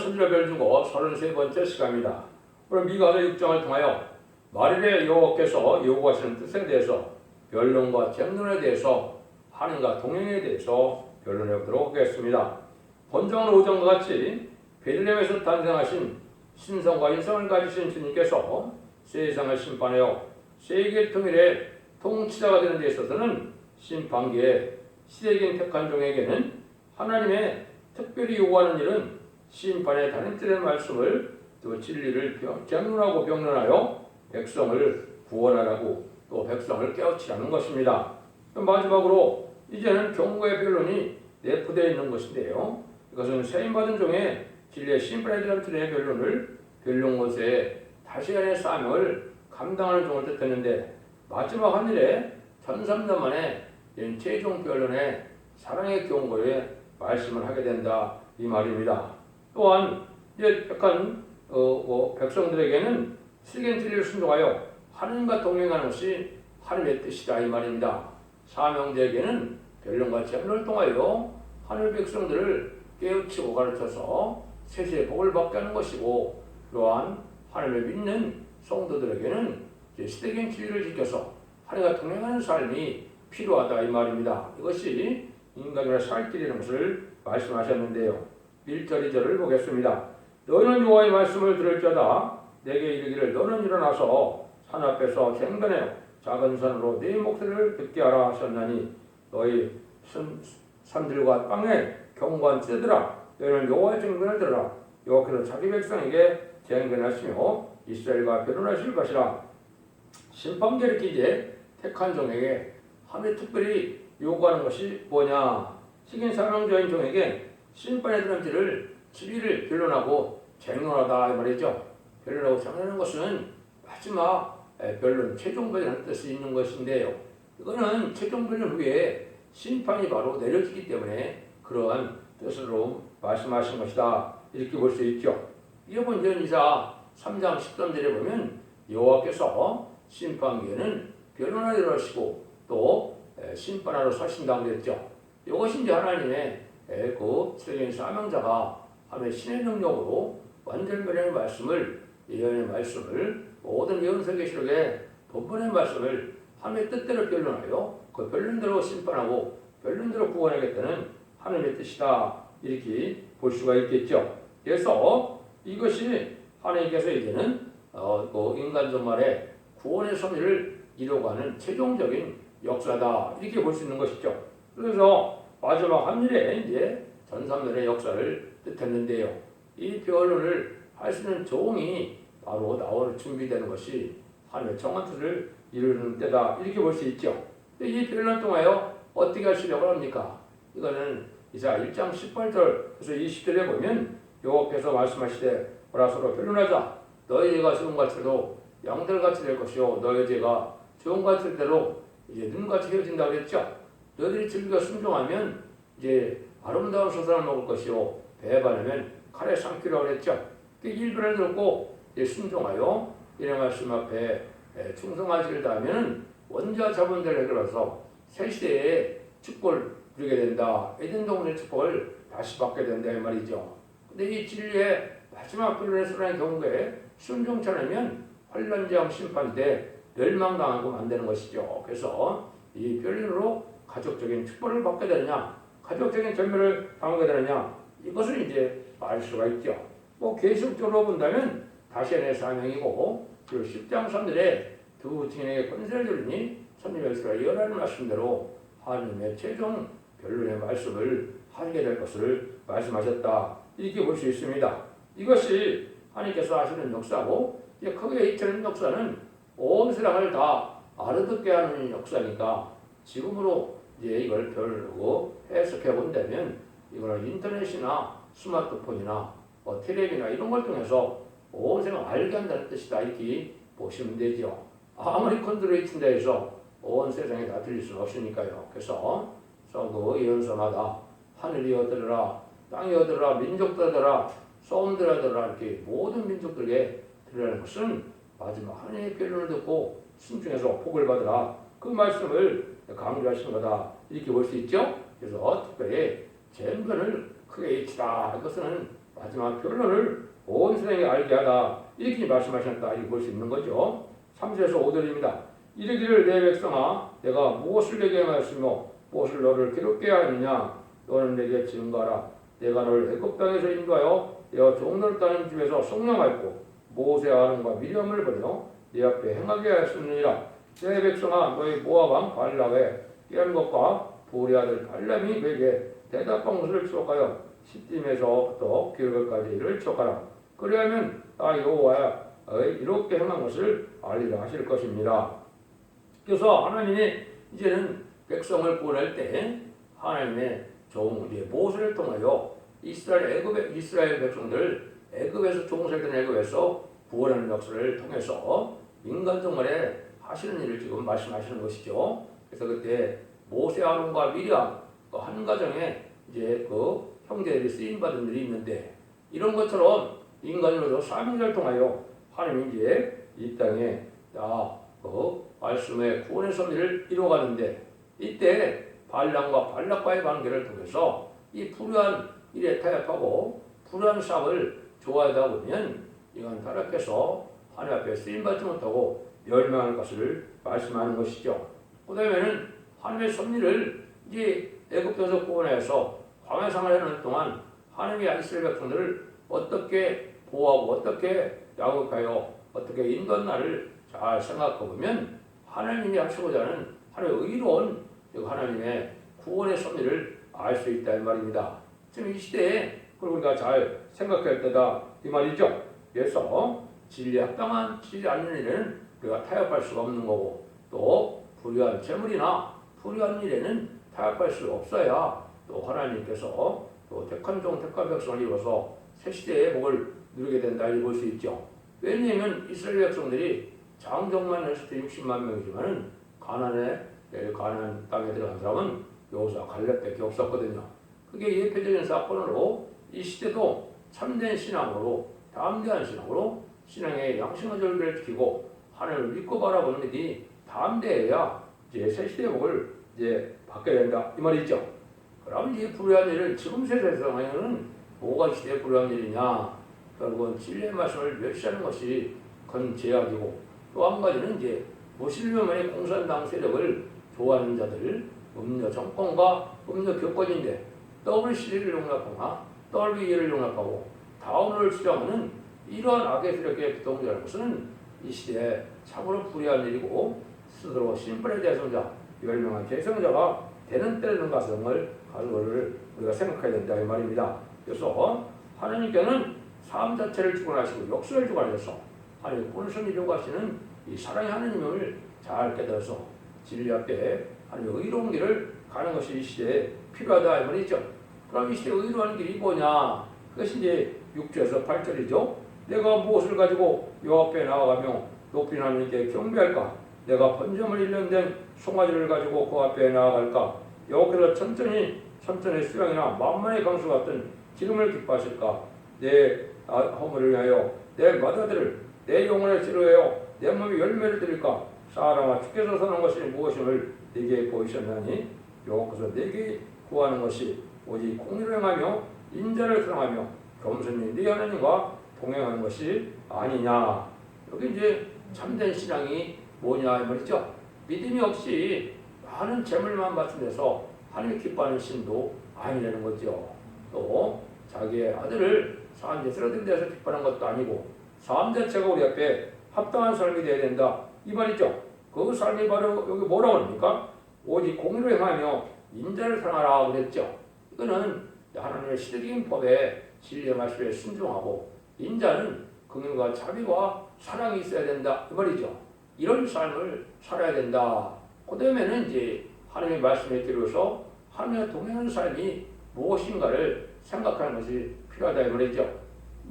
11별 중고 33번째 시간입니다. 오늘 미가서 6장을 통하여 말일에 여호와께서 요구하시는 뜻에 대해서 변론과 쟁론에 대해서 하나님과 동행에 대해서 변론해 보도록 하겠습니다. 본章 5장과 같이 베들레헴에서 탄생하신 신성과 인성을 가지신 주님께서 세상을 심판하여 세계 통일의 통치자가 되는 데 있어서는 심판기에 시대적인 택한 종에게는 하나님의 특별히 요구하는 일은 심판의 단행들의 말씀을 또 진리를 쟁론하고 병론하여 백성을 구원하라고 또 백성을 깨우치라는 것입니다. 마지막으로 이제는 경고의 변론이 내포되어 있는 것인데요. 이것은 세임받은 종의 진리의 심판에 대한 틀의 변론을 변론 것에 다시간의 사명을 감당하는 종을 뜻했는데 마지막 한 일에 1300년 만에 최종 변론의 사랑의 경고에 말씀을 하게 된다 이 말입니다. 또한 이제 약간 백성들에게는 실견 진리를 순종하여 하나님과 동행하는 것이 하나님의 뜻이다 이 말입니다. 사명자에게는 변론과 쟁론을 통하여 하나님의 백성들을 깨우치고 가르쳐서 세세의 복을 받게 하는 것이고, 또한 하나님을 믿는 성도들에게는 시대적인 진리를 지켜서 하나님과 동행하는 삶이 필요하다 이 말입니다. 이것이 인간의 살 길이라는 것을 말씀하셨는데요. 1절 2절을 보겠습니다. 너희는 여호와의 말씀을 들을 자다. 내게 이르기를 너는 일어나서 산 앞에서 쟁변하여 작은 산으로 네 목소리를 듣게 하라 하셨나니 너희 산들과 땅에 경고한 떼들아 너희는 여호와의 쟁변을 들으라. 여호와께서 자기 백성에게 쟁변하시며 이스라엘과 변론하실 것이라. 심판계를 이제 택한 종에게 하나님이 특별히 요구하는 것이 뭐냐? 식인 사명자인 종에게 심판에 대한 진리를 변론하고 쟁론하다 이 말이죠. 변론하고 쟁론하는 것은 마지막 변론, 최종 변론의 뜻이 있는 것인데요. 이거는 최종 변론 후에 심판이 바로 내려지기 때문에 그러한 뜻으로 말씀하신 것이다 이렇게 볼 수 있죠. 이어본 이사 3장 13절에 보면 여호와께서 심판기에는 변론하러 일어나시고 또 심판하러 서신다고 그랬죠. 이것이 이제 하나님의 그 세계인 사명자가 하나님의 신의 능력으로 완전 변론의 말씀을, 예언의 말씀을, 모든 예언서계시록의 본문의 말씀을 하나님의 뜻대로 변론하여 그 변론대로 심판하고 변론대로 구원하겠다는 하나님의 뜻이다 이렇게 볼 수가 있겠죠. 그래서 이것이 하나님께서 이제는 인간전말의 구원의 섭리를 이루어가는 최종적인 역사다 이렇게 볼 수 있는 것이죠. 그래서 마지막 한 일에 이제 전삼년의 역사를 뜻했는데요. 이 변론을 할 수 있는 종이 바로 나올 준비되는 것이 하나님의 정한 뜻을 이루는 때다 이렇게 볼 수 있죠. 이 변론 통하여 어떻게 하시려고 합니까? 이거는 이사 1장 18절에서 20절에 보면 여호와께서 말씀하시되 우리가 서로 변론하자. 너희 죄가 주홍같이도 양털같이 될 것이요 너희 죄가 주홍같이 대로 이제 눈같이 헤어진다고 했죠. 너희들이 즐겨 순종하면 이제 아름다운 소산을 먹을 것이요 배반하면 칼에 삼키라고 했죠. 그 일변을 듣고 순종하여 이런 말씀 앞에 충성하시길 다하면 원자 자본들을 해결해서 새 시대에 축복을 누리게 된다. 에덴 동산의 축복을 다시 받게 된다 이 말이죠. 근데 이 진리의 마지막 변론의 순환의 경우에 순종치 않으면 환란장 심판 때 멸망당하고 만드는 것이죠. 그래서 이 변론으로 가족적인 축복을 받게 되느냐, 가족적인 전멸을 당하게 되느냐, 이것을 이제 알 수가 있죠. 계속적으로 본다면 다시안의 사명이고, 그리고 10장 3절에 두 증인에게 권세를 주리니 선님의 수가 예언하는 말씀대로 하나님의 최종 변론의 말씀을 하게 될 것을 말씀하셨다. 이렇게 볼 수 있습니다. 이것이 하나님께서 하시는 역사고, 크게 이처럼 역사는 온 세상을 다 알아듣게 하는 역사니까 지금으로 이제 이걸 별로 해석해 본다면 이거는 인터넷이나 스마트폰이나 텔레비나 이런 걸 통해서 온 세상을 알게 한다는 뜻이다 이렇게 보시면 되죠. 아무리 컨트롤이친다 해서 온 세상에 다 들릴 수는 없으니까요. 그래서 그 예언서마다 하늘이 얻으라, 땅이 얻으라, 민족들 얻으라, 소음들 얻으라 이렇게 모든 민족들에게 들으라는 것은 마지막 하나님의 변론을 듣고 순종해서 복을 받으라 그 말씀을 강조하신 거다 이렇게 볼 수 있죠. 그래서 특별히 쟁변을 크게 외치라 이것은 마지막 결론을 온 세상에 알게 하다 이렇게 말씀하셨다 이렇게 볼 수 있는 거죠. 3절에서 5절입니다. 이르기를 내 백성아 내가 무엇을 내게 행하였으며 무엇을 너를 괴롭게 하느냐 너는 내게 증거하라. 내가 너를 애굽 땅에서 인도하여 내가 종노릇 하는 집에서 성령하였고 모세와 아론과 미리암을 보내어 네 앞에 행하게 하였느니라. 내 백성아 너희 모압 왕 발락의 깨한 것과 보리 아들 발람이 그에게 대답한 것을 추억하여 시딤에서부터 길갈까지 이를 추억하라. 그리하면 나 여호와야 이렇게 행한 것을 알리라 하실 것입니다. 그래서 하나님이 이제는 백성을 보낼 때 하나님의 종 모세를 통하여 이스라엘 백성들 애굽에서 종살던 애굽에서 구원하는 역사를 통해서 인간 동안에 하시는 일을 지금 말씀하시는 것이죠. 그래서 그때 모세 아론과 미리암 한 가정에 이제 그 형제들이 쓰임 받은 일이 있는데 이런 것처럼 인간으로서 사명을 통하여 하나님이 이제 이 땅에 그 말씀의 구원의 섭리를 이루어가는데 이때 발람과 발락과의 관계를 통해서 이 불우한 일에 타협하고 불우한 삭을 좋아하다 보면 이건 타락해서 하나님 앞에 쓰임받지 못하고 멸망할 것을 말씀하는 것이죠. 그 다음에는 하나님의 섭리를 이제 애굽에서 구원해서 광야 생활을 하는 동안 하나님의 이스라엘 백성들을 어떻게 보호하고 어떻게 양육하여 어떻게 인도하나를 잘 생각해 보면 하나님이 하시고자 하는 하나님의 의로운 하나님의 구원의 섭리를 알 수 있다 이 말입니다. 지금 이 시대에 그걸 우리가 잘 생각할 때다 이 말이죠. 그래서 진리에 합당하지 않는 일에는 우리가 타협할 수가 없는 거고 또 불의한 재물이나 불의한 일에는 타협할 수 없어야 또 하나님께서 또 택한 종 택한 백성을 이루어서 새 시대의 복을 누리게 된다 이렇게 볼 수 있죠. 왜냐하면 이스라엘 백성들이 장정만 했을 때 60만 명이지만은 가나안 땅에 들어간 사람은 여호수아 갈렙밖에 없었거든요. 그게 예표적인 사건으로 이 시대도 참된 신앙으로 담대한 신앙으로 신앙의 양심의 절개를 지키고 하나님을 믿고 바라보는 일이 담대해야 이제 새 시대의 복을 이제 받게 된다 이 말이죠. 그럼 이 불의한 일을 지금 세상에는 뭐가 시대의 불의한 일이냐? 결국은 진리의 말씀을 멸시하는 것이 큰 제약이고 또 한 가지는 이제 무슬림의 공산당 세력을 좋아하는 자들 음료 정권과 음료 교권인데 WC를 용납하거나 WE를 용납하고 다운을 수정하는 이러한 악의 세력의 부동자라는 것은 이 시대에 참으로 불의한 일이고 스스로 심판의 대성자 멸망한 대성자가 되는 때리는 가정을 가져를 우리가 생각해야 된다 이 말입니다. 그래서 하나님께는 삶 자체를 주관하시고 역사를 주관하셔서 하나님 본성이 이루어가시는 이 사랑의 하나님을 잘 깨달아서 진리 앞에 하나님의 의로운 길을 가는 것이 이 시대에 필요하다 이 말이죠. 그럼 이 시대의 의로운 길이 뭐냐? 그것이 이제 6절에서 8절이죠. 내가 무엇을 가지고 여호와 앞에 나아가며 높인 하나님께 경배할까? 내가 번점을 1년 된 송아지를 가지고 그 앞에 나아갈까? 여호와께서 천천히 수양이나 만만의 강수 같은 기름을 기뻐하실까? 내 허물을 위하여 내 맏아들을 내 영혼을 치료하여 내 몸에 열매를 드릴까? 사람아 주께서 선한 것이 무엇임을 네게 보이셨나니 여호와께서 네게 구하는 것이 오직 공의를 행하며 인자를 사랑하며 겸손히 네 하나님과 동행하는 것이 아니냐. 여기 이제 참된 신앙이 뭐냐 이 말이죠. 믿음이 없이 많은 재물만 바치면서 하나님 기뻐하는 신도 아니라는 거죠. 또 자기의 아들을 삶에 쓰러진 데서 기뻐하는 것도 아니고 삶 자체가 우리 앞에 합당한 삶이 되어야 된다 이 말이죠. 그 삶이 바로 여기 뭐라고 합니까? 오직 공의를 행하며 인자를 사랑하라 그랬죠. 이거는 하나님의 시대적인 법에 진리의 말씀에 순종하고 인자는 긍휼과 자비와 사랑이 있어야 된다 이 말이죠. 이런 삶을 살아야 된다. 그 다음에는 이제 하나님의 말씀에 들어서 하나님과 동행하는 삶이 무엇인가를 생각하는 것이 필요하다 이 말이죠.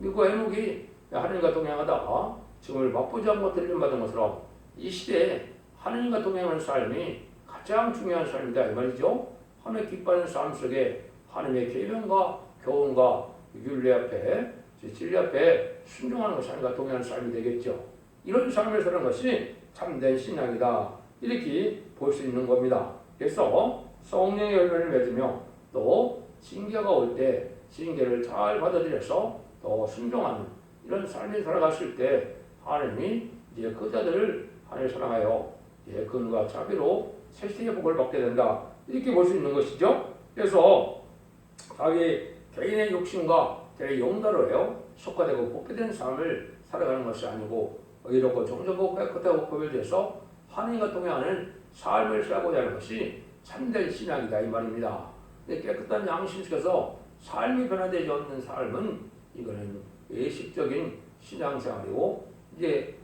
그 해묵이 하나님과 동행하다가 지금을 맛보지 않고 들림받은 것처럼 이 시대에 하나님과 동행하는 삶이 가장 중요한 삶이다 이 말이죠. 하나님 기뻐하는 삶 속에 하나님의 계명과 교훈과 윤리 앞에 진리 앞에 순종하는 것이 하나님과 동행하는 삶이 되겠죠. 이런 삶을 사는 것이 참된 신앙이다 이렇게 볼 수 있는 겁니다. 그래서 성령의 열매를 맺으며 또 징계가 올 때 징계를 잘 받아들여서 더 순종하는 이런 삶이 살아갔을 때 하나님이 이제 그 자들을 하나님 사랑하여 근과 자비로 세세의 복을 받게 된다. 이렇게 볼 수 있는 것이죠. 그래서 자기 개인의 욕심과 자기 용도로요 속화되고 복되된 삶을 살아가는 것이 아니고 의롭고 정직하고 깨끗하고 구별돼서 하나님과 동행하는 삶을 살고자 하는 것이 참된 신앙이다 이 말입니다. 깨끗한 양심 속에서 삶이 변화되지 않는 삶은 이거는 외식적인 신앙생활이고 이제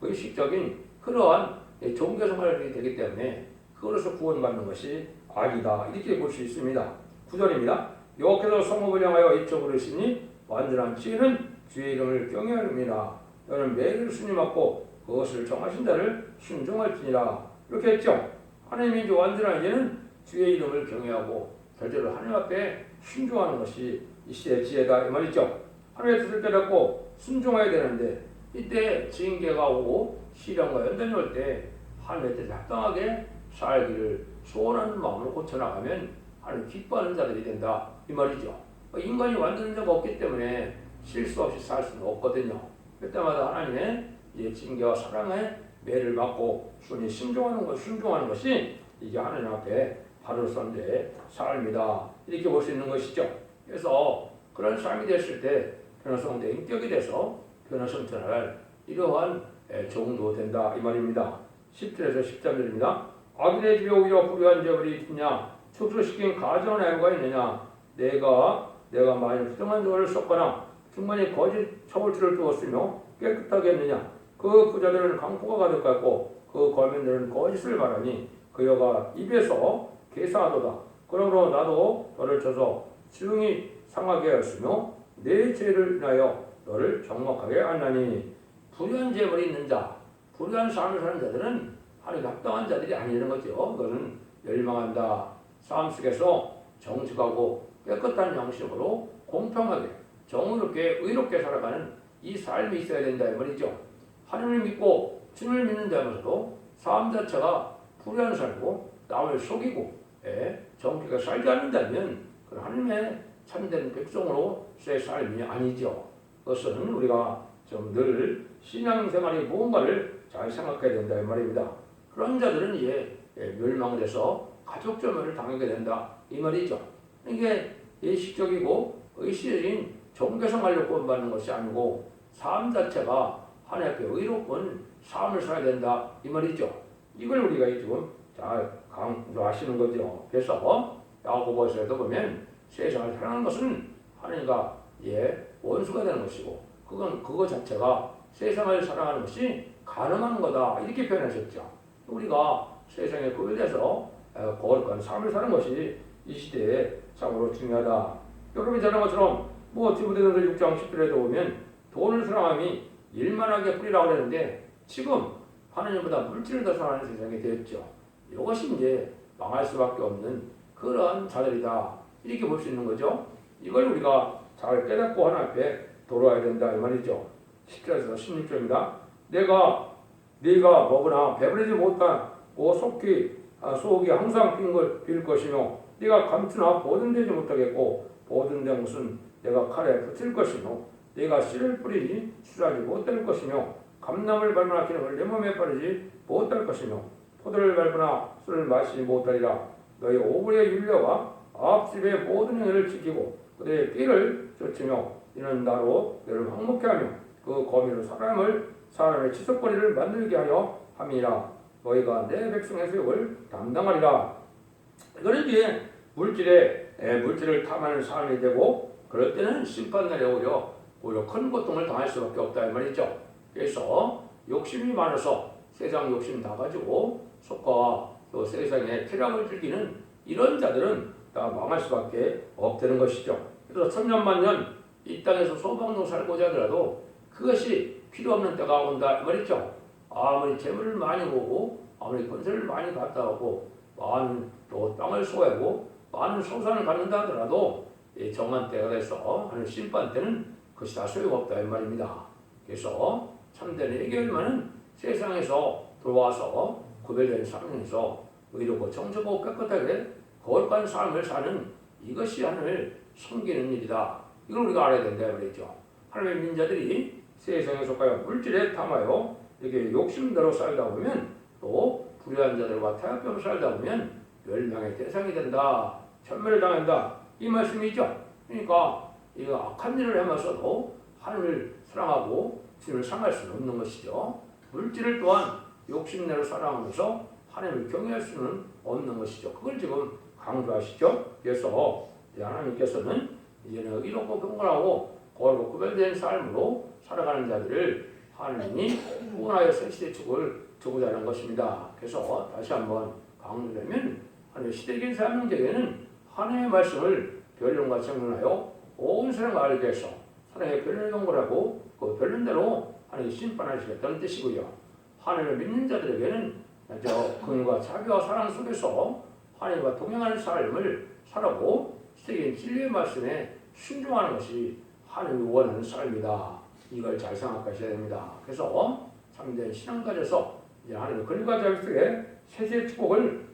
의식적인 그러한 종교생활이 되기 때문에 그것으로 구원받는 것이 아니다 이렇게 볼 수 있습니다. 9절입니다. 여호와께서 성읍을 향하여 이쪽으로 있으니 완전한 지혜는 주의 이름을 경외하느니라. 너는 매일 순임하고 그것을 정하신 자를 순종할지니라. 이렇게 했죠. 하나님이 이제 완전한 지혜는 주의 이름을 경외하고 결제로 하나님 앞에 순종하는 것이 이 시대의 지혜다 이 말이죠. 하나님의 뜻을 깨닫고 순종해야 되는데 이때 징계가 오고 시련과 연단이 올 때 하나님의 뜻에 합당하게 살기를 소원하는 마음으로 고쳐나가면 하나님 기뻐하는 자들이 된다 이 말이죠. 인간이 완전한 자가 없기 때문에 실수 없이 살 수는 없거든요. 그때마다 하나님의 징계와 사랑의 매를 받고 순히 순종하는 것이 이게 하나님 앞에 바로 선대의 삶이다 이렇게 볼 수 있는 것이죠. 그래서 그런 삶이 됐을 때 변화성도 인격이 돼서 변화성천할 이러한 종도 된다 이 말입니다. 10절에서 13절입니다. 아기네 집에 오히려 불의한 죄벌이 있느냐 축소시킨 가정은 애고가 있느냐 내가 많이 부정한 종을 썼거나 중간에 거짓 처벌치를 두었으며 깨끗하게 했느냐 그 부자들은 강포가 가득하고 그 거민들은 거짓을 말하니 그 여가 입에서 개사하도다. 그러므로 나도 너를 쳐서 지중이 상하게 하였으며 내 죄를 인하여 너를 정막하게 하나니 불의한 죄벌이 있는 자 불의한 삶을 사는 자들은 하나님께 합당한 자들이 아니라는 거죠. 너는 멸망한다. 삶 속에서 정직하고 깨끗한 양심으로 공평하게 정의롭게 의롭게 살아가는 이 삶이 있어야 된다 이 말이죠. 하나님을 믿고 주님을 믿는 자면서도 삶 자체가 불의한 삶이고 남을 속이고 정직하게 살지 않는다면 그 하나님의 참된 백성으로서의 삶이 아니죠. 그것은 우리가 좀 늘 신앙생활의 무언가를 잘 생각해야 된다 이 말입니다. 그런 자들은 멸망을 해서 가족점을 당하게 된다 이 말이죠. 이게 예식적이고 의식적인 종교생활로 구원받는 것이 아니고 삶 자체가 하나님 앞에 의롭군 삶을 살아야 된다 이 말이죠. 이걸 우리가 지금 잘 강조하시는 거죠. 그래서 야고보서에도 보면 세상을 사랑하는 것은 하나님과 원수가 되는 것이고 그거 자체가 세상을 사랑하는 것이 가능한 거다 이렇게 표현하셨죠. 우리가 세상에 구별돼서 거룩한 삶을 사는 것이 이 시대에 참으로 중요하다. 여러분이 잘 아는 것처럼 디모데전서 6장 10절에도 보면 돈을 사랑함이 일만하게 뿌리라고 그랬는데 지금 하나님보다 물질을 더 사랑하는 세상이 되었죠. 이것이 이제 망할 수밖에 없는 그런 자들이다 이렇게 볼 수 있는 거죠. 이걸 우리가 잘 깨닫고 하나님 앞에 돌아와야 된다 이 말이죠. 10절에서 16절입니다. 네가 먹으나 배부르지 못하고 속이 항상 빈 것이며 네가 감추나 보존되지 못하겠고 보존된 것은 내가 칼에 붙일 것이며 네가 씨를 뿌리니 수하지 못할 것이며 감나무를 밟으나 기름을 내 몸에 바르지 못할 것이며 포도를 밟으나 술을 마시지 못하리라. 너희 오불의 윤례와 앞집의 모든 행위를 지키고 그들의 삐를 쫓으며 이는 나로 너를 황목케 하며 그 거미로 사람의 치석거리를 만들게 하려 함이라. 너희가 내 백성의 수욕을 담당하리라. 이거는 이제 물질을 탐하는 삶이 되고 그럴 때는 심판날에 오히려 큰 고통을 당할 수밖에 없다 이 말이죠. 그래서 욕심이 많아서 세상 욕심 다 가지고 속과 또 세상의 쾌락을 즐기는 이런 자들은 다 망할 수밖에 없다는 것이죠. 그래서 천년만년 이 땅에서 소방도 살고자 하더라도 그것이 필요 없는 때가 온다 이 말이죠. 아무리 재물을 많이 모으고 아무리 건설을 많이 갖다 오고 많은 또 땅을 소유하고 많은 소산을 갖는다 하더라도 정한 때가 돼서 하는 심판 때는 그것이 다 소용없다 이 말입니다. 그래서 참된 해결만은 세상에서 돌아와서 구별된 삶에서 의롭고 정직하고 깨끗하게 거룩한 삶을 사는 이것이 하늘 섬기는 일이다. 이걸 우리가 알아야 된다 말이죠. 하나님의 민자들이 세상에 속하여 물질에 탐하여 이렇게 욕심대로 살다 보면 또 불의한 자들과 태양병 살다 보면 멸망의 대상이 된다. 천멸을 당한다. 이 말씀이죠. 그러니까 이 악한 일을 하면서도 하나님을 사랑하고 주님을 상할 수는 없는 것이죠. 물질을 또한 욕심내로 사랑하면서 하나님을 경외할 수는 없는 것이죠. 그걸 지금 강조하시죠. 그래서 하나님께서는 이제는 의롭고 경건하고 거룩고 구별된 삶으로 살아가는 자들을 하나님이 구원하여 새 시대 축을 주고자 하는 것입니다. 그래서 다시 한번 강조하면 하나님의 시대적인 사명자에게는 하나님의 말씀을 변론과 정론하여 온 세상을 알게 해서 사랑의 변론을 경고하고 그 변론대로 하나님이 심판하시겠다는 뜻이고요. 하나님을 믿는 자들에게는 긍휼과 자비와 사랑 속에서 하나님과 동행하는 삶을 살아고 시대적인 진리의 말씀에 순종하는 것이 하나님이 원하는 삶이다. 이걸 잘 생각하셔야 됩니다. 그래서 참된 신앙 가져서 이제 하나님의 긍휼과 자비 속에 세세의 축복을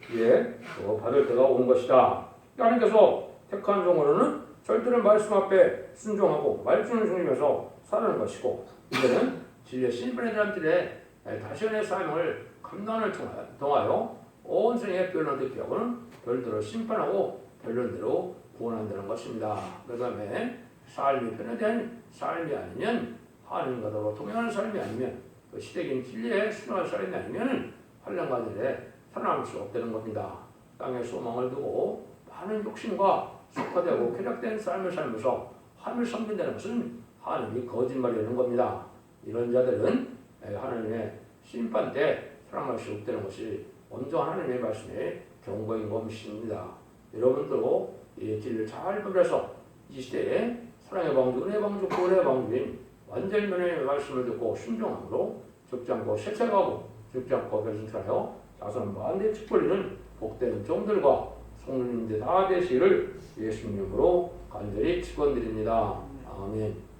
받을 때가 온 것이다. 하나님께서 택한 종으로는 절대로 말씀 앞에 순종하고 말씀을 중심에서 살아가는 것이고 이제는 진리의 신분의 사람들의 다시원의 사명을 감당을 통하여 온 세상의 변론들 기하고는 별대로 심판하고 변론대로 구원한다는 것입니다. 그 다음에 삶이 변화된 삶이 아니면 하나님과 더불어 동행하는 삶이 아니면 그 시대적인 진리에 순종하는 삶이 아니면 환란가들에 살아남을 수 없다는 겁니다. 땅에 소망을 두고 많은 욕심과 속화되고 쾌락된 삶을 살면서 하나님을 섬긴다는 것은 하나님이 거짓말이라는 겁니다. 이런 자들은 하나님의 심판 때 살아남을 수 없다는 것이 온전한 하나님의 말씀에 경고인 것입니다. 여러분도 이 진리를 잘 분별해서 이 시대에 사랑의 방주, 은혜의 방주, 구원의 방주인 완전히 은혜의 말씀을 듣고 순종함으로 죽지 않고 세차가고 죽지 않고 변신하여 자손 만대의 축복을 복된 종들과 성도님들 다 되시기를 예수님으로 간절히 축원드립니다. 아멘.